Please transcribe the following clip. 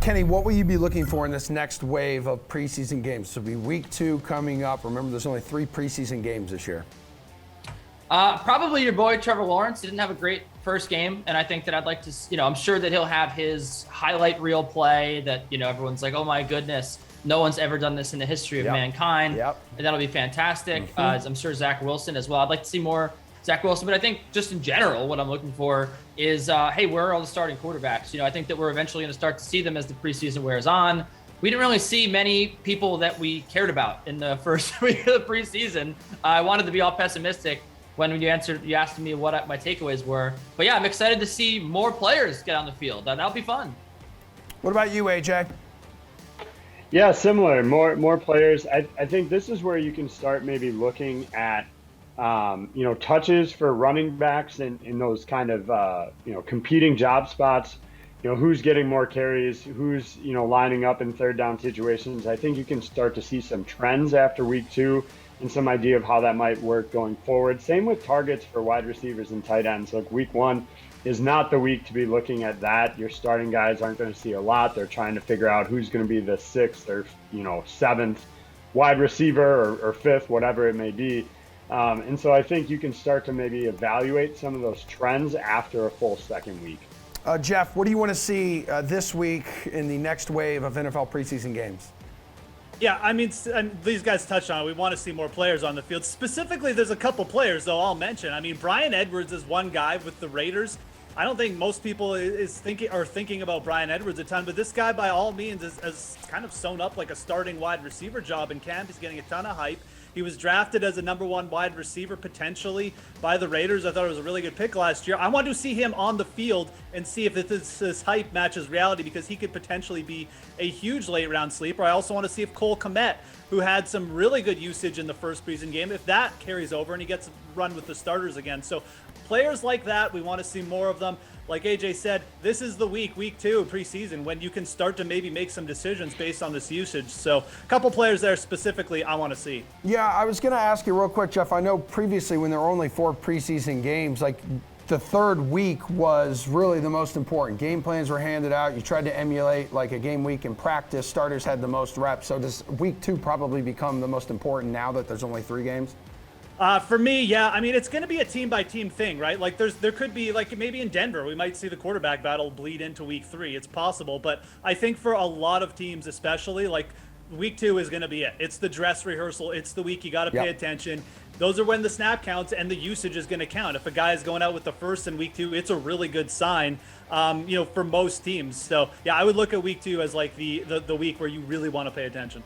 Kenny, what will you be looking for in this next wave of preseason games? So it'll be week 2 coming up. Remember, there's only 3 preseason games this year. Probably your boy, Trevor Lawrence. He didn't have a great first game, and I think that I'd like to, I'm sure that he'll have his highlight reel play that, everyone's like, oh my goodness, no one's ever done this in the history of mankind. Yep. And that'll be fantastic. I'm sure Zach Wilson as well. I'd like to see more Zach Wilson, but I think just in general, what I'm looking for is, hey, where are all the starting quarterbacks? I think that we're eventually going to start to see them as the preseason wears on. We didn't really see many people that we cared about in the first week of the preseason. I wanted to be all pessimistic when you asked me what my takeaways were. But yeah, I'm excited to see more players get on the field. That'll be fun. What about you, AJ? Yeah, similar. More players. I think this is where you can start maybe looking at touches for running backs in those kind of competing job spots. Who's getting more carries, who's lining up in third down situations. I think you can start to see some trends after week 2 and some idea of how that might work going forward. Same with targets for wide receivers and tight ends. Like week 1 is not the week to be looking at that. Your starting guys aren't going to see a lot. They're trying to figure out who's going to be the 6th or 7th wide receiver or 5th, whatever it may be. And so I think you can start to maybe evaluate some of those trends after a full second week. Geoff, what do you want to see this week in the next wave of NFL preseason games? Yeah, I mean, these guys touched on it. We want to see more players on the field. Specifically, there's a couple players, though, I'll mention. I mean, Bryan Edwards is one guy with the Raiders. I don't think most people are thinking about Bryan Edwards a ton, but this guy, by all means, has kind of sewn up like a starting wide receiver job in camp. He's getting a ton of hype. He was drafted as a number 1 wide receiver potentially by the Raiders. I thought it was a really good pick last year. I want to see him on the field and see if this hype matches reality, because he could potentially be a huge late round sleeper. I also want to see if Cole Kmet, who had some really good usage in the first preseason game, if that carries over and he gets run with the starters again. So players like that, we want to see more of them. Like AJ said, this is the week 2 preseason, when you can start to maybe make some decisions based on this usage. So a couple players there specifically I want to see. Yeah, I was going to ask you real quick, Geoff. I know previously when there were only 4 preseason games, like the third week was really the most important. Game plans were handed out. You tried to emulate like a game week in practice. Starters had the most reps. So does week 2 probably become the most important now that there's only 3 games? For me, yeah. I mean, it's going to be a team-by-team thing, right? Like, there could be, like, maybe in Denver, we might see the quarterback battle bleed into week 3. It's possible. But I think for a lot of teams, especially, like, week 2 is going to be it. It's the dress rehearsal. It's the week you got to pay attention. Those are when the snap counts and the usage is going to count. If a guy is going out with the first in week 2, it's a really good sign, for most teams. So, yeah, I would look at week 2 as, like, the week where you really want to pay attention.